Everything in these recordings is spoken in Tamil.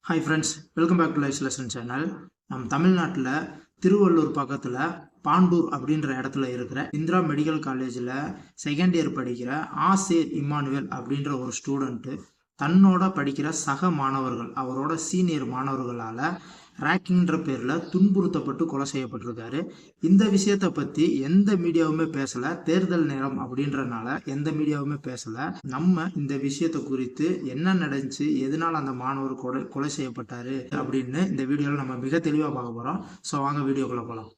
Hi friends, welcome back to life lesson channel. நம்ம தமிழ்நாட்டில் திருவள்ளூர் பக்கத்தில் பாண்டூர் அப்படின்ற இடத்துல இருக்கிற இந்திரா மெடிக்கல் காலேஜில் செகண்ட் இயர் படிக்கிற ஆசேர் இம்மானுவேல் அப்படின்ற ஒரு ஸ்டூடெண்ட்டு தன்னோட படிக்கிற சக மாணவர்கள், அவரோட சீனியர் மாணவர்களால் ரேக்கிங்ன்ற பேரில் துன்புறுத்தப்பட்டு கொலை செய்யப்பட்டிருக்காரு. இந்த விஷயத்தை பற்றி எந்த மீடியாவுமே பேசலை. தேர்தல் நேரம் அப்படின்றனால எந்த மீடியாவுமே பேசலை. நம்ம இந்த விஷயத்தை குறித்து என்ன நடந்துச்சு, எதனால் அந்த மாணவர் கொலை செய்யப்பட்டாரு அப்படின்னு இந்த வீடியோவில் நம்ம மிக தெளிவாக பார்க்க போகிறோம். ஸோ வாங்க வீடியோக்குள்ளே போகலாம்.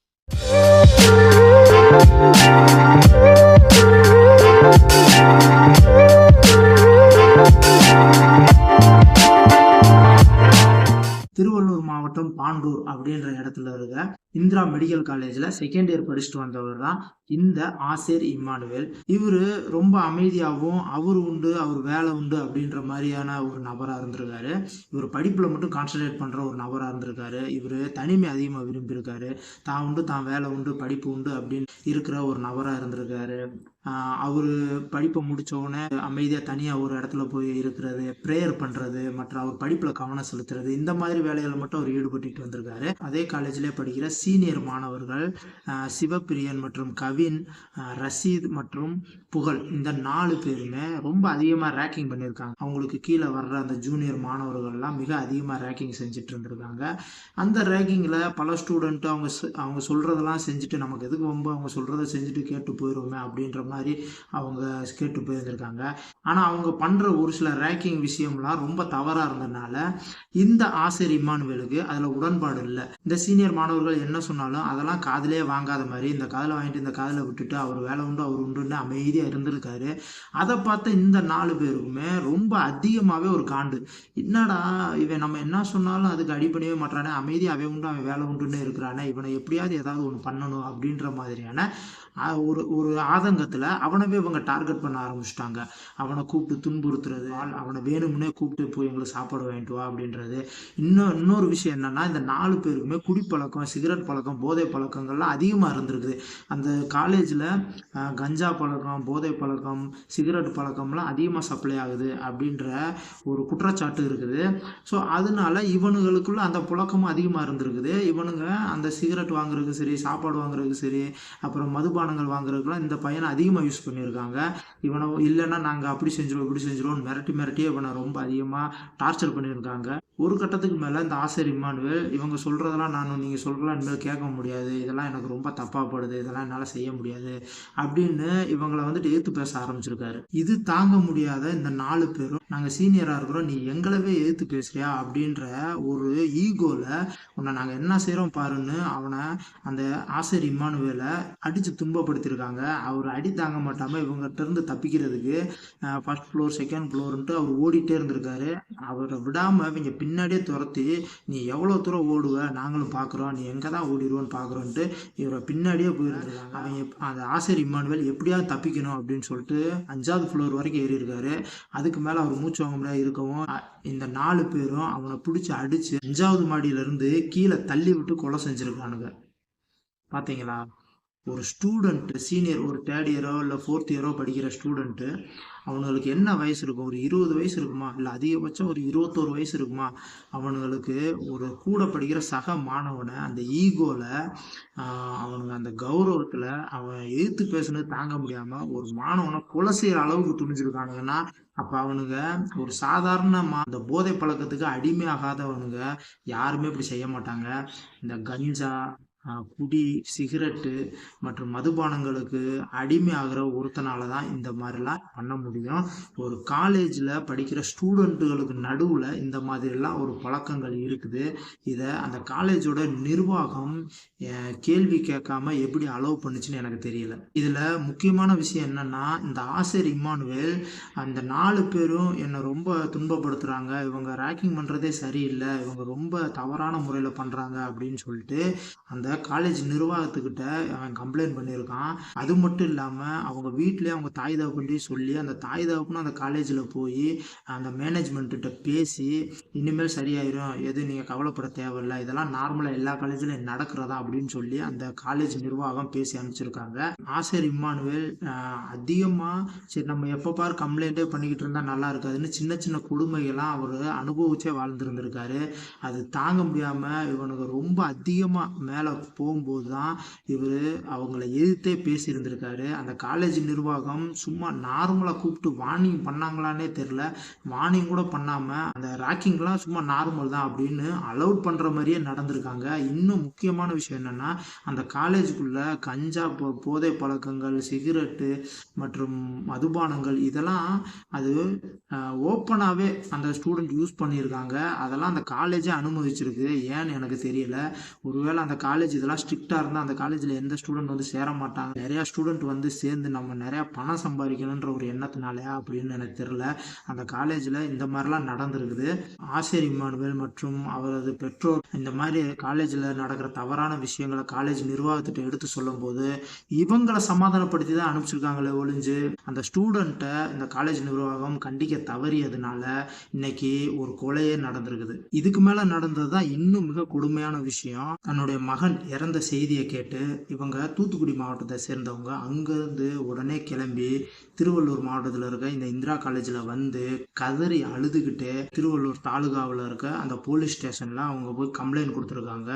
திருவள்ளூர் மாவட்டம் பாண்டூர் அப்படின்ற இடத்துல இருக்க இந்திரா மெடிக்கல் காலேஜில் செகண்ட் இயர் படிச்சுட்டு வந்தவர் தான் இந்த ஆசேர் இம்மானுவேல். இவர் ரொம்ப அமைதியாகவும் அவர் உண்டு அவர் வேலை உண்டு அப்படின்ற மாதிரியான ஒரு நபராக இருந்திருக்காரு. இவர் படிப்பில் மட்டும் கான்சன்ட்ரேட் பண்ணுற ஒரு நபராக இருந்திருக்காரு. இவர் தனிமை அதிகமாக விரும்பியிருக்காரு. தான் உண்டு தான் வேலை உண்டு படிப்பு உண்டு அப்படின்னு இருக்கிற ஒரு நபராக இருந்திருக்காரு. அவர் படிப்பை முடித்தவுடனே அமைதியாக தனியாக ஒரு இடத்துல போய் இருக்கிறது, ப்ரேயர் பண்ணுறது, மற்ற அவர் படிப்பில் கவனம் செலுத்துறது, இந்த மாதிரி வேலைகளை மட்டும் அவர் ஈடுபட்டு வந்திருக்காரு. அதே காலேஜிலே படிக்கிற சீனியர் மாணவர்கள் சிவப்பிரியன் மற்றும் கவின், ரஷீத் மற்றும் புகழ், இந்த 4 பேருமே ரொம்ப அதிகமாக ரேக்கிங் பண்ணியிருக்காங்க. அவங்களுக்கு கீழே வர்ற அந்த ஜூனியர் மாணவர்கள்லாம் மிக அதிகமாக ரேக்கிங் செஞ்சுட்டு இருந்திருக்காங்க. அந்த ரேக்கிங்கில் பல ஸ்டூடெண்ட்டு அவங்க சொல்கிறதெல்லாம் செஞ்சுட்டு நமக்கு எதுக்கு ரொம்ப அவங்க சொல்கிறத செஞ்சுட்டு கேட்டு போயிடுவோமே அப்படின்ற மாதிரி அவங்க கேட்டு போயிருந்திருக்காங்க. ஆனால் அவங்க பண்ணுற ஒரு சில ரேக்கிங் விஷயம்லாம் ரொம்ப தவறாக இருந்ததுனால இந்த ஆசிரியர் இம்மானுவேலுக்கு அதில் உடன்பாடு இல்லை. இந்த சீனியர் மாணவர்கள் என்ன சொன்னாலும் அதெல்லாம் காதிலே வாங்காத மாதிரி இந்த காதில் வாங்கிட்டு இந்த காதில் விட்டுட்டு அவர் வேலை உண்டு அவர் உண்டுன்னு அமைதியாக இருந்திருக்காரு. அதை பார்த்த இந்த 4 பேருக்குமே ரொம்ப அதிகமாகவே ஒரு காண்டு. என்னடா இவன் நம்ம என்ன சொன்னாலும் அதுக்கு அடிப்படையே மாட்டானே, அமைதியாக அவன் உண்டு அவன் வேலை உண்டுன்னு இருக்கிறானே, இவனை எப்படியாவது ஏதாவது ஒன்று பண்ணணும் அப்படின்ற மாதிரியான ஒரு ஆதங்கத்தில் அவனவே இவங்க டார்கெட் பண்ண ஆரம்பிச்சிட்டாங்க. அவனை கூப்பிட்டு துன்புறுத்துறது, அவனை வேணும்னே கூப்பிட்டு போய் எங்களுக்கு சாப்பாடு வாங்கிட்டு வா அப்படின்றது. இன்னொரு விஷயம் என்னன்னா, இந்த 4 பேருக்குமே குடிப்பழக்கம், சிகரெட் பழக்கம், போதை பழக்கங்கள்லாம் அதிகமாக இருந்திருக்குது. அந்த காலேஜில் கஞ்சா பழக்கம், போதை பழக்கம், சிகரெட் பழக்கம்லாம் அதிகமாக சப்ளை ஆகுது அப்படின்ற ஒரு குற்றச்சாட்டு இருக்குது. ஸோ அதனால இவனுங்களுக்குள்ள அந்த புழக்கமும் அதிகமாக இருந்திருக்குது. இவனுங்க அந்த சிகரெட் வாங்குறதுக்கு சரி, சாப்பாடு வாங்குறதுக்கு சரி, அப்புறம் மதுபானங்கள் வாங்குறதுக்குலாம் இந்த பையனை அதிகமாக யூஸ் பண்ணியிருக்காங்க. இவனை இல்லைன்னா நாங்கள் அப்படி செஞ்சிருவோம் இப்படி செஞ்சிருவோம் மிரட்டியே இவனை ரொம்ப அதிகமாக டார்ச்சர் பண்ணியிருக்காங்க. ஒரு கட்டத்துக்கு மேலே இந்த ஆசிரியர் இம்மானுவேல் இவங்க சொல்கிறதெல்லாம் நீங்கள் சொல்கிறலாம் இனிமேல் கேட்க முடியாது, இதெல்லாம் எனக்கு ரொம்ப தப்பாகப்படுது, இதெல்லாம் என்னால் செய்ய முடியாது அப்படின்னு இவங்களை வந்துட்டு எதிர்த்து பேச ஆரம்பிச்சிருக்காரு. இது தாங்க முடியாத இந்த 4 பேரும் நாங்கள் சீனியராக இருக்கிறோம், நீ எங்களவே எதிர்த்து பேசுறியா அப்படின்ற ஒரு ஈகோவில் உன்னை நாங்கள் என்ன செய்கிறோம் பாருன்னு அவனை, அந்த ஆசிரியர் இம்மானுவேலை அடித்து துன்பப்படுத்தியிருக்காங்க. அவர் அடி தாங்க மாட்டாமல் இவங்ககிட்ட இருந்து தப்பிக்கிறதுக்கு ஃபர்ஸ்ட் ஃப்ளோர் செகண்ட் ஃப்ளோர்ன்ட்டு அவர் ஓடிட்டே இருந்திருக்காரு. அவரை விடாமல் இவங்க பின்னாடியே துரத்தி நீ எவ்வளோ தூரம் ஓடுவ நாங்களும் பார்க்குறோம், நீ எங்கே தான் ஓடிடுவோன்னு பார்க்குறோன்ட்டு இவரை பின்னாடியே போயிருந்துருக்காங்க. அவங்க அந்த ஆசிரியர் இம்மானுவேல் எப்படியாவது தப்பிக்கணும் அப்படின்னு சொல்லிட்டு 5வது ஃப்ளோர் வரைக்கும் ஏறி இருக்காரு. அதுக்கு மேலே அவர் மூச்சு வாங்க முடியாது இருக்கவும் இந்த 4 பேரும் அவனை பிடிச்சி அடித்து 5வது மாடியிலேருந்து கீழே தள்ளி விட்டு கொலை செஞ்சுருக்கானுங்க. பார்த்தீங்களா? ஒரு ஸ்டூடெண்ட்டு சீனியர், ஒரு 3rd இயரோ இல்லை 4th இயரோ படிக்கிற ஸ்டூடெண்ட்டு, அவனுங்களுக்கு என்ன வயசு இருக்கும், ஒரு 20 வயசு இருக்குமா, இல்லை அதிகபட்சம் ஒரு 21 வயசு இருக்குமா, அவனுங்களுக்கு ஒரு கூட படிக்கிற சக மாணவனை அந்த ஈகோவில், அவனுங்க அந்த கௌரவத்தில் அவன் எதிர்த்து பேசுனது தாங்க முடியாமல் ஒரு மாணவனை கொலை செய்கிற அளவுக்கு துணிஞ்சிருக்கானுங்கன்னா, அப்போ அவனுங்க ஒரு சாதாரணமாக அந்த போதை பழக்கத்துக்கு அடிமையாகாதவனுங்க யாருமே இப்படி செய்ய மாட்டாங்க. இந்த கஞ்சா, குடி, சிகரெட்டு மற்றும் மதுபானங்களுக்கு அடிமையாகிற ஒருத்தனால தான் இந்த மாதிரிலாம் பண்ண முடியும். ஒரு காலேஜில் படிக்கிற ஸ்டூடெண்ட்டுகளுக்கு நடுவில் இந்த மாதிரிலாம் ஒரு பழக்கங்கள் இருக்குது. இதை அந்த காலேஜோட நிர்வாகம் கேள்வி கேட்காம எப்படி அலோவ் பண்ணுச்சுன்னு எனக்கு தெரியல. இதில் முக்கியமான விஷயம் என்னன்னா, இந்த ஆசிரியர் இம்மானுவேல் அந்த 4 பேரும் என்னை ரொம்ப துன்பப்படுத்துகிறாங்க, இவங்க ரேக்கிங் பண்ணுறதே சரியில்லை, இவங்க ரொம்ப தவறான முறையில் பண்ணுறாங்க அப்படின்னு சொல்லிட்டு அந்த காலேஜ் நிர்வாகத்துக்கிட்ட அவன் கம்ப்ளைண்ட் பண்ணியிருக்கான். அது மட்டும் இல்லாமல் அவங்க வீட்டிலே அவங்க தாய் தகப்பன்ட்டையும் சொல்லி அந்த தாய் தகப்பனும் அந்த காலேஜில் போய் அந்த மேனேஜ்மெண்ட்டுகிட்ட பேசி இனிமேல் சரியாயிரும், எது நீங்கள் கவலைப்பட தேவையில்லை, இதெல்லாம் நார்மலாக எல்லா காலேஜ்லையும் நடக்கிறதா அப்படின்னு சொல்லி அந்த காலேஜ் நிர்வாகம் பேசி அனுப்பிச்சிருக்காங்க. ஆசிரியர் இம்மானுவேல் அதிகமாக சரி நம்ம எப்போ பார் கம்ப்ளைண்ட்டே பண்ணிக்கிட்டு இருந்தால் நல்லா இருக்காதுன்னு சின்ன சின்ன கொடுமைகள்லாம் அவர் அனுபவிச்சே வாழ்ந்துருந்துருக்காரு. அது தாங்க முடியாமல் இவனுக்கு ரொம்ப அதிகமாக மேலே போகும்போது தான் இவர் அவங்கள எதிர்த்தே பேசியிருந்திருக்காரு. அந்த காலேஜ் நிர்வாகம் சும்மா நார்மலாக கூப்பிட்டு வார்னிங் பண்ணாங்களான்னே தெரில, வார்னிங் கூட பண்ணாமல் அந்த ராக்கிங்லாம் சும்மா நார்மல் தான் அப்படின்னு அலௌட் பண்ணுற மாதிரியே நடந்திருக்காங்க. இன்னும் முக்கியமான விஷயம் என்னென்னா அந்த காலேஜுக்குள்ளே கஞ்சா போதை பழக்கங்கள், சிகரெட்டு மற்றும் மதுபானங்கள் இதெல்லாம் அது ஓப்பனாகவே அந்த ஸ்டூடெண்ட் யூஸ் பண்ணியிருக்காங்க. அதெல்லாம் அந்த காலேஜே அனுமதிச்சிருக்கு. ஏன்னு எனக்கு தெரியல. ஒருவேளை அந்த காலேஜ் இதெல்லாம் ஸ்ட்ரிக்டாக இருந்தால் அந்த காலேஜில் எந்த ஸ்டூடெண்ட் வந்து சேர மாட்டாங்க, நிறையா ஸ்டூடெண்ட் வந்து சேர்ந்து நம்ம நிறையா பணம் சம்பாதிக்கணுன்ற ஒரு எண்ணத்தினாலயா அப்படின்னு எனக்கு தெரியல. அந்த காலேஜில் இந்த மாதிரிலாம் நடந்திருக்குது. ஆசிரியர் இம்மானுவேல் மற்றும் அவரது பெற்றோர் இந்த மாதிரி காலேஜில் நடக்கிற தவறான விஷயங்களை காலேஜ் நிர்வாகத்திட்ட எடுத்து சொல்லும்போது இவங்களை சமாதானப்படுத்தி தான் அனுப்பிச்சிருக்காங்களே ஒழிஞ்சு அந்த ஸ்டூடெண்ட்டை இந்த காலேஜ் நிர்வாகம் கண்டிக்க தவறியதுனால இன்னைக்கு ஒரு கொலையே நடந்திருக்குது. இதுக்கு மேலே நடந்தது தான் இன்னும் மிக கொடுமையான விஷயம். தன்னுடைய மகன் இறந்த செய்தியை கேட்டு இவங்க தூத்துக்குடி மாவட்டத்தை சேர்ந்தவங்க அங்கேருந்து உடனே கிளம்பி திருவள்ளூர் மாவட்டத்தில் இருக்க இந்த இந்திரா காலேஜில் வந்து கதறி அழுதுகிட்டு திருவள்ளூர் தாலுகாவில் இருக்க அந்த போலீஸ் ஸ்டேஷனில் அவங்க போய் கம்ப்ளைண்ட் கொடுத்துருக்காங்க.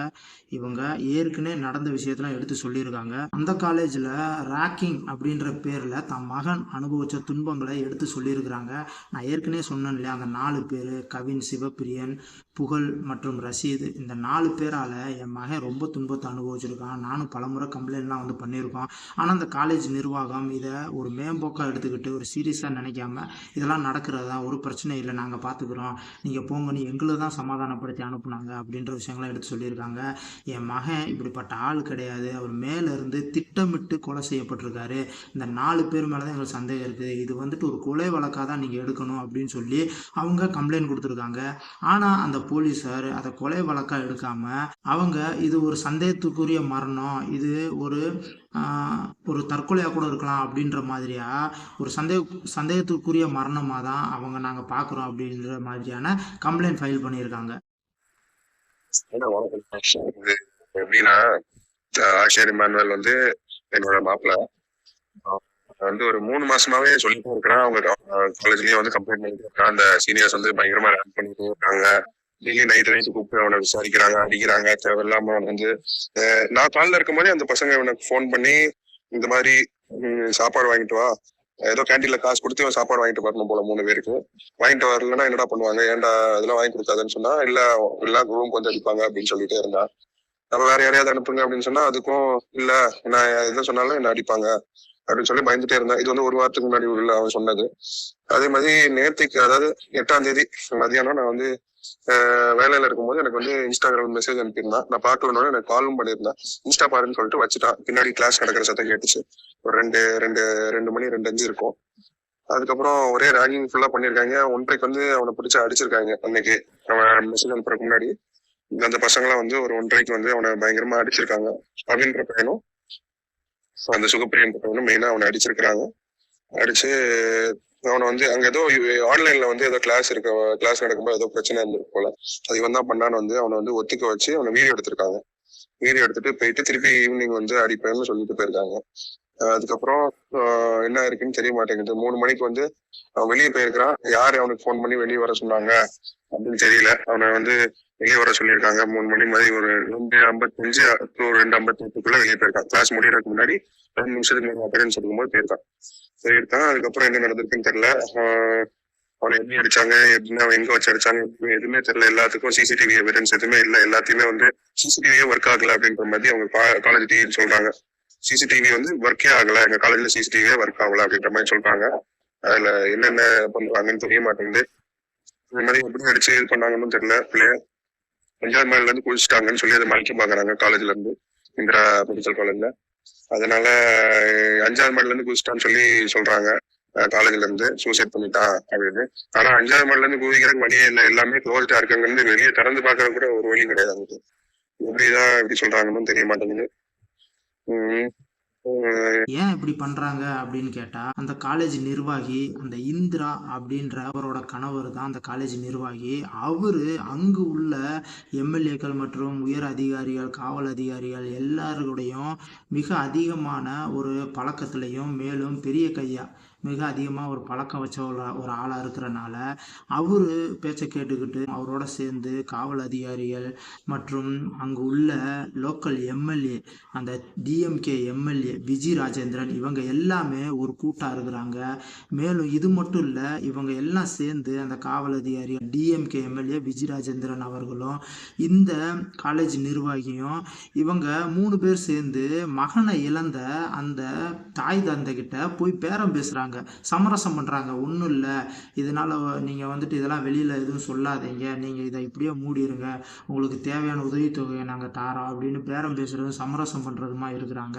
இவங்க ஏற்கனவே நடந்த விஷயத்தெல்லாம் எடுத்து சொல்லியிருக்காங்க. அந்த காலேஜில் ராக்கிங் அப்படின்ற பேரில் தன் மகன் அனுபவித்த துன்பங்களை எடுத்து சொல்லியிருக்கிறாங்க. நான் ஏற்கனவே சொன்னேன் இல்லையா, அந்த 4 பேர் கவின், சிவப்பிரியன், புகழ் மற்றும் ரஷீது, இந்த 4 பேரால் என் மகன் ரொம்ப துன்பத்தை அனுபவிச்சிருக்கான், நானும் பலமுறை கம்ப்ளைண்ட்லாம் வந்து பண்ணியிருக்கோம். ஆனால் அந்த காலேஜ் நிர்வாகம் இதை ஒரு மேம்போக்காக எடுத்துக்கிட்டு ஒரு சீரியஸாக நினைக்காம இதெல்லாம் நடக்கிறதா ஒரு பிரச்சனை இல்லை, நாங்கள் பார்த்துக்குறோம், நீங்கள் போங்கன்னு எங்களை தான் சமாதானப்படுத்தி அனுப்புனாங்க அப்படின்ற விஷயங்கள்லாம் எடுத்து சொல்லியிருக்காங்க. என் மகன் இப்படிப்பட்ட ஆள் கிடையாது, அவர் மேலேருந்து திட்டமிட்டு கொலை செய்யப்பட்டிருக்காரு, இந்த 4 பேர் மேலே தான் எங்களுக்கு சந்தேகம் இருக்குது, இது வந்துட்டு ஒரு கொலை வழக்காக தான் நீங்கள் எடுக்கணும் அப்படின்னு சொல்லி அவங்க கம்ப்ளைண்ட் கொடுத்துருக்காங்க. ஆனால் அந்த போலீஸார் அதை கொலை வழக்காக எடுக்காமல் அவங்க இது ஒரு சந்தேகத்துக்குரிய மரணம், இது ஒரு தற்கொலையாக கூட இருக்கலாம் அப்படின்ற மாதிரியா ஒரு சந்தேகத்துக்குரிய மரணமாக தான் அவங்க நாங்கள் பார்க்குறோம் அப்படின்ற மாதிரியான கம்ப்ளைண்ட் ஃபைல் பண்ணியிருக்காங்க. எப்படின்னா ஆசிரியர் இமானுவேல் வந்து என்னோட மாப்பிள்ள வந்து ஒரு 3 மாசமாவே சொல்லிட்டு இருக்கிறான். அவங்க காலேஜ்லயே வந்து கம்ப்ளைண்ட் பண்ணிட்டு இருக்கான். அந்த சீனியர்ஸ் வந்து பயங்கரமா ரேங்க் பண்ணிட்டு இருக்காங்க. டெய்லி நைட்டு கூப்பிட்டு அவனை விசாரிக்கிறாங்க, அடிக்கிறாங்க தேவையில்லாம. வந்து நான் காலில் இருக்கும் போதே அந்த பசங்க இவனுக்கு ஃபோன் பண்ணி இந்த மாதிரி சாப்பாடு வாங்கிட்டு வா, ஏதோ கேண்டீன்ல காசு கொடுத்து இவன் சாப்பாடு வாங்கிட்டு வரணும் போல 3 பேருக்கு. வாங்கிட்டு வரலன்னா என்னடா பண்ணுவாங்க, ஏன்டா அதெல்லாம் வாங்கி கொடுக்காதுன்னு சொன்னா இல்ல எல்லாம் ரூம்க்கு வந்து அடிப்பாங்க அப்படின்னு சொல்லிட்டே இருந்தா. நம்ம வேற யாரையாவது அனுப்புங்க அப்படின்னு சொன்னா அதுக்கும் இல்ல, நான் எதை சொன்னாலும் என்ன அடிப்பாங்க அப்படின்னு சொல்லி பயந்துட்டே இருந்தேன். இது வந்து 1 வாரத்துக்கு முன்னாடி உள்ள அவன் சொன்னது. அதே மாதிரி நேற்றுக்கு, அதாவது 8ஆம் தேதி மதியானம் நான் வந்து வேலையில இருக்கும்போது எனக்கு வந்து இன்ஸ்டாகிராம் மெசேஜ் அனுப்பியிருந்தான். நான் பார்க்கலன்னு எனக்கு காலும் பண்ணியிருந்தேன். இன்ஸ்டா பாருன்னு சொல்லிட்டு வச்சுட்டான். பின்னாடி கிளாஸ் நடக்கிற சத்தம் கேட்டுச்சு. ஒரு 2 மணி 2:05 இருக்கும். அதுக்கப்புறம் ஒரே ராகிங் ஃபுல்லா பண்ணியிருக்காங்க. 1:30க்கு வந்து அவனை பிடிச்சி அடிச்சிருக்காங்க. அன்னைக்கு அவன் மெசேஜ் அனுப்புறதுக்கு முன்னாடி அந்த பசங்களாம் வந்து ஒரு 1:30க்கு வந்து அவனை பயங்கரமா அடிச்சிருக்காங்க. அப்படின்ற பையனும் அந்த சுகப்பிரியன் பையனும் மெயினா அவனை அடிச்சிருக்கிறாங்க. அடிச்சு அவனை வந்து அங்க ஏதோ ஆன்லைன்ல வந்து ஏதோ கிளாஸ் நடக்கும்போது ஏதோ பிரச்சனை இருந்திருக்கு போல. அது இவன் தான் பண்ணான்னு வந்து அவனை வந்து ஒத்துக்க வச்சு அவனை வீடியோ எடுத்திருக்காங்க. வீடியோ எடுத்துட்டு போயிட்டு திருப்பி ஈவினிங் வந்து அடிப்பேன்னு சொல்லிட்டு போயிருக்காங்க. அதுக்கப்புறம் என்ன இருக்குன்னு தெரிய மாட்டேங்குது. 3 மணிக்கு வந்து அவன் வெளியே போயிருக்கிறான். யாரு அவனுக்கு ஃபோன் பண்ணி வெளியே வர சொன்னாங்க அப்படின்னு தெரியல. அவனை வந்து வெளியே வர சொல்லியிருக்காங்க. 3 மணி மாதிரி ஒரு 2:55 to 2:58க்குள்ள வெளியே போயிருக்கான். கிளாஸ் முடியறதுக்கு முன்னாடி 2 நிமிஷத்துக்கு அட்டெண்டன்ஸ் எடுக்கும்போது போயிருக்கான். அதுக்கப்புறம் என்ன நடந்திருக்குன்னு தெரியல. அவனை எப்படி அடிச்சாங்க, எப்படின்னா எங்க வச்சு அடிச்சாங்க எதுவுமே தெரியல. எல்லாத்துக்கும் சிசிடிவி எவிடன்ஸ் எதுவுமே இல்லை. எல்லாத்தையுமே வந்து சிசிடிவியே ஒர்க் ஆகல அப்படின்ற மாதிரி அவங்க காலேஜ் டிவி சொல்றாங்க. சிசிடிவி வந்து ஒர்க்கே ஆகல, எங்க காலேஜ்ல சிசிடிவியே ஒர்க் ஆகல அப்படின்ற மாதிரி சொல்றாங்க. அதுல என்னென்ன பண்றாங்கன்னு தெரிய மாட்டேங்குது. இந்த மாதிரி எப்படி அடிச்சு இது பண்ணாங்கன்னு தெரியல. பிள்ளைய 5ஆவது மைல்ல இருந்து குளிச்சுட்டாங்கன்னு சொல்லி அதை மறைக்க பாக்குறாங்க காலேஜ்ல இருந்து, இந்திரா மெடிக்கல் காலேஜ்ல. அதனால 5ஆவது மைல்ல இருந்து குளிச்சுட்டான்னு சொல்லி சொல்றாங்க காலேஜ்ல இருந்து, சூசைட் பண்ணிட்டான் அப்படின்னு. ஆனா 5ஆவது மைல்ல இருந்து குதிக்கிறதுக்கு வழியே இல்லை, எல்லாமே க்ளோஸ்டா இருக்காங்க. வெளியே திறந்து பாக்குறது கூட ஒரு வழி கிடையாது. எப்படி சொல்றாங்கன்னு தெரிய மாட்டேங்குது. உம் உம் ஏன் இப்படி பண்றாங்க அப்படின்னு கேட்டா, அந்த காலேஜ் நிர்வாகி அந்த இந்திரா அப்படின்ற அவரோட கணவர் தான் அந்த காலேஜ் நிர்வாகி. அவரு அங்கு உள்ள எம்எல்ஏக்கள் மற்றும் உயர் அதிகாரிகள், காவல் அதிகாரிகள் எல்லாருடையும் மிக அதிகமான ஒரு பழக்கத்திலையும், மேலும் பெரிய கையா மிக அதிகமா ஒரு பழக்கம் வச்ச ஒரு ஆளா இருக்கிறனால, அவரு பேச்ச கேட்டுக்கிட்டு அவரோட சேர்ந்து காவல் அதிகாரிகள் மற்றும் அங்கு உள்ள லோக்கல் எம்எல்ஏ, அந்த டிஎம்கே எம்எல்ஏ விஜி ராஜேந்திரன், இவங்க எல்லாமே ஒரு கூட்டா இருக்கிறாங்க. மேலும் இது மட்டும் இல்ல, இவங்க எல்லாம் சேர்ந்து அந்த காவல் அதிகாரி டிஎம்கே எம்எல்ஏ விஜி ராஜேந்திரன் அவர்களும் இந்த காலேஜ் நிர்வாகியும் இவங்க 3 பேர் சேர்ந்து மகனை இழந்த அந்த தாய் தந்தை கிட்ட போய் பேரம் பேசுறாங்க, சமரசம் பண்றாங்க. ஒன்றும் இல்லை, இதனால நீங்க வந்துட்டு இதெல்லாம் வெளியில எதுவும் சொல்லாதீங்க, நீங்க இதை இப்படியே மூடிருங்க, உங்களுக்கு தேவையான உதவித்தொகையை நாங்கள் தாரோம் அப்படின்னு பேரம் பேசுறதும் சமரசம் பண்றதுமா இருக்கிறாங்க.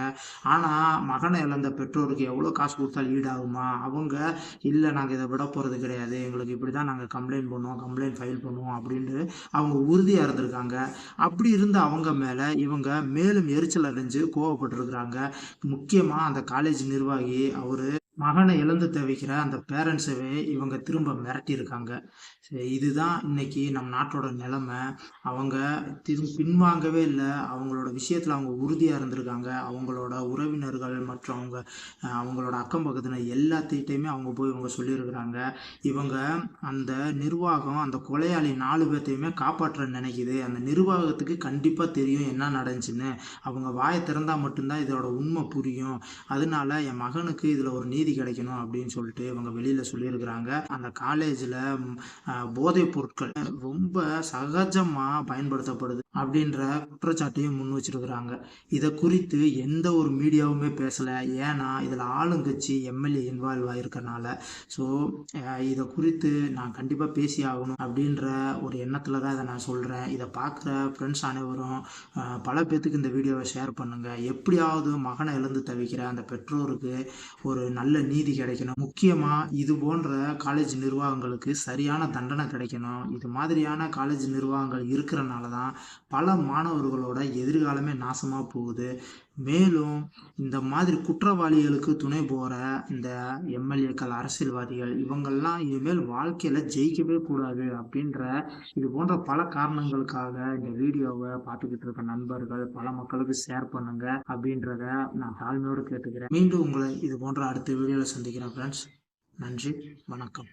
ஆனா மகனை இழந்த பெற்றோருக்கு எவ்வளோ காசு கொடுத்தாலும் ஈடாகுமா? அவங்க இல்லை, நாங்கள் இதை விட போறது கிடையாது, எங்களுக்கு இப்படி தான் நாங்கள் கம்ப்ளைண்ட் பண்ணுவோம், கம்ப்ளைண்ட் ஃபைல் பண்ணுவோம் அப்படின்னு அவங்க உறுதியா இருந்திருக்காங்க. அப்படி இருந்த அவங்க மேல இவங்க மேலும் எரிச்சல் அடைஞ்சு கோவப்பட்டிருக்கிறாங்க. முக்கியமா அந்த காலேஜ் நிர்வாகி அவரு மகனை இழந்து தவிக்கிற அந்த பேரண்ட்ஸவே இவங்க திரும்ப மிரட்டியிருக்காங்க. சரி, இதுதான் இன்னைக்கு நம் நாட்டோட நிலைமை. அவங்க பின்வாங்கவே இல்லை, அவங்களோட விஷயத்துல அவங்க உறுதியா இருந்திருக்காங்க. அவங்களோட உறவினர்கள் மற்றும் அவங்களோட அக்கம் பக்கத்தினர் எல்லாத்திட்டையுமே அவங்க போய் இவங்க சொல்லியிருக்கிறாங்க. இவங்க அந்த நிர்வாகம் அந்த கொலையாளி 4 பேர்த்தையுமே காப்பாற்ற நினைக்குது. அந்த நிர்வாகத்துக்கு கண்டிப்பா தெரியும் என்ன நடந்துச்சுன்னு. அவங்க வாயை திறந்தா மட்டும்தான் இதோட உண்மை புரியும். அதனால என் மகனுக்கு இதுல ஒரு நீதி கிடைக்கணும் அப்படின்னு சொல்லிட்டு இவங்க வெளியில சொல்லியிருக்கிறாங்க. அந்த காலேஜ்ல போதைப் பொருட்கள் ரொம்ப சகஜமா பயன்படுத்தப்படுது அப்படின்ற குற்றச்சாட்டையும் முன் வச்சிருக்கிறாங்க. இதை குறித்து எந்த ஒரு மீடியாவுமே பேசல. ஏன்னா இதுல ஆளுங்கட்சி எம்எல்ஏ இன்வால்வ் ஆயிருக்கனால. ஸோ இதை குறித்து நான் கண்டிப்பா பேசி ஆகணும் அப்படின்ற ஒரு எண்ணத்துல தான் இதை நான் சொல்றேன். இதை பார்க்குற ஃப்ரெண்ட்ஸ் அனைவரும் பல பேத்துக்கு இந்த வீடியோவை ஷேர் பண்ணுங்க. எப்படியாவது மகனை இழந்து தவிக்கிற அந்த பெற்றோருக்கு ஒரு நல்ல நீதி கிடைக்கணும். முக்கியமா இது போன்ற காலேஜ் நிர்வாகங்களுக்கு சரியான தண்டனை கிடைக்கணும். இது மாதிரியான காலேஜ் நிர்வாகங்கள் இருக்கிறனால தான் பல மாணவர்களோட எதிர்காலமே நாசமா போகுது. மேலும் இந்த மாதிரி குற்றவாளிகளுக்கு துணை போற இந்த எம்எல்ஏக்கள், அரசியல்வாதிகள் இவங்கெல்லாம் இனிமேல் வாழ்க்கையில ஜெயிக்கவே கூடாது அப்படின்ற இது போன்ற பல காரணங்களுக்காக இந்த வீடியோவை பார்த்துக்கிட்டு இருக்க நண்பர்கள் பல மக்களுக்கு ஷேர் பண்ணுங்க அப்படின்றத நான் தாழ்மையோடு கேட்டுக்கிறேன். மீண்டும் உங்களை இது போன்ற அடுத்த வீடியோவில் சந்திக்கிறேன் ஃப்ரெண்ட்ஸ். நன்றி, வணக்கம்.